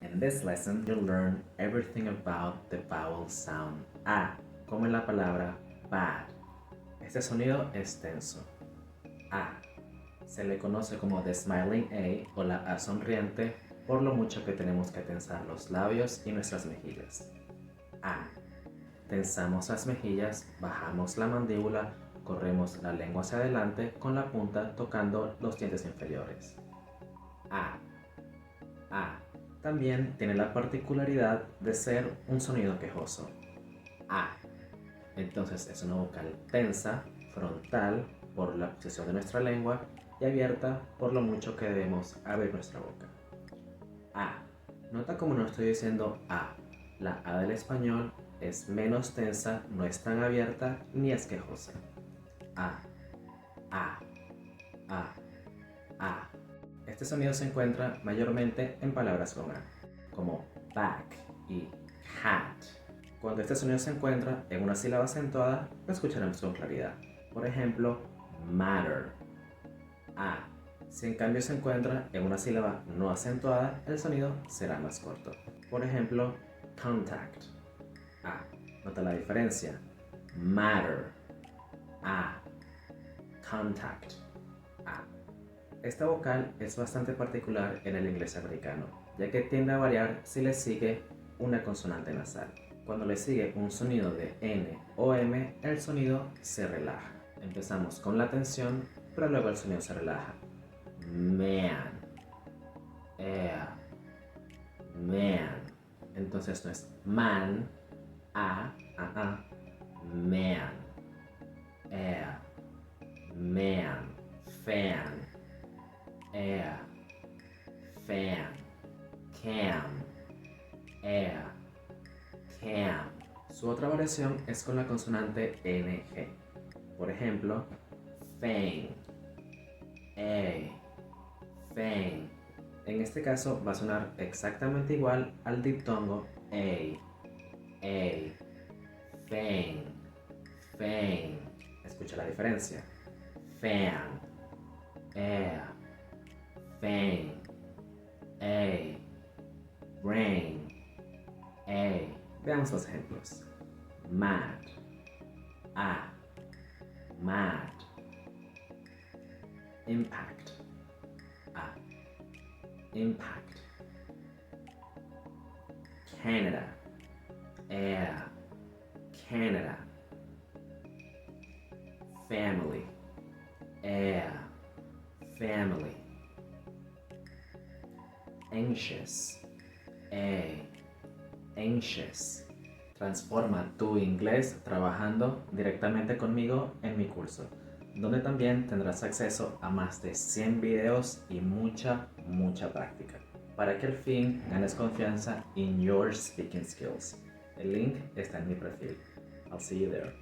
In this lesson, you'll learn everything about the vowel sound A, como en la palabra bad. Este sonido es tenso. A. Se le conoce como the smiling A o la A sonriente por lo mucho que tenemos que tensar los labios y nuestras mejillas. A. Tensamos las mejillas, bajamos la mandíbula, corremos la lengua hacia adelante con la punta tocando los dientes inferiores. A. A. También tiene la particularidad de ser un sonido quejoso. A. Entonces es una vocal tensa, frontal, por la posición de nuestra lengua y abierta por lo mucho que debemos abrir nuestra boca. A. Nota como no estoy diciendo A. La A del español es menos tensa, no es tan abierta ni es quejosa. A. A. A. A. Este sonido se encuentra mayormente en palabras con A, como back y hat. Cuando este sonido se encuentra en una sílaba acentuada, lo escucharemos con claridad. Por ejemplo, matter. A. Si en cambio se encuentra en una sílaba no acentuada, el sonido será más corto. Por ejemplo, contact. A. Nota la diferencia. Matter. A. Contact. A. Esta vocal es bastante particular en el inglés americano, ya que tiende a variar si le sigue una consonante nasal. Cuando le sigue un sonido de N o M, el sonido se relaja. Empezamos con la tensión, pero luego el sonido se relaja. Man. Man. Entonces no es man, man. Man. Fan. Fan. Cam. Cam. Su otra variación es con la consonante NG. Por ejemplo, fang. Fang. En este caso va a sonar exactamente igual al diptongo A. Fang. Fang. Escucha la diferencia. Fan. Fang. Brain. Veamos los ejemplos. Mad. Mad. Impact. Impact. Canada. Canada. Family. Family. Anxious. Anxious. Transforma tu inglés trabajando directamente conmigo en mi curso, donde también tendrás acceso a más de 100 videos y mucha práctica, para que al fin ganes confianza in your speaking skills. El link está en mi perfil. I'll see you there.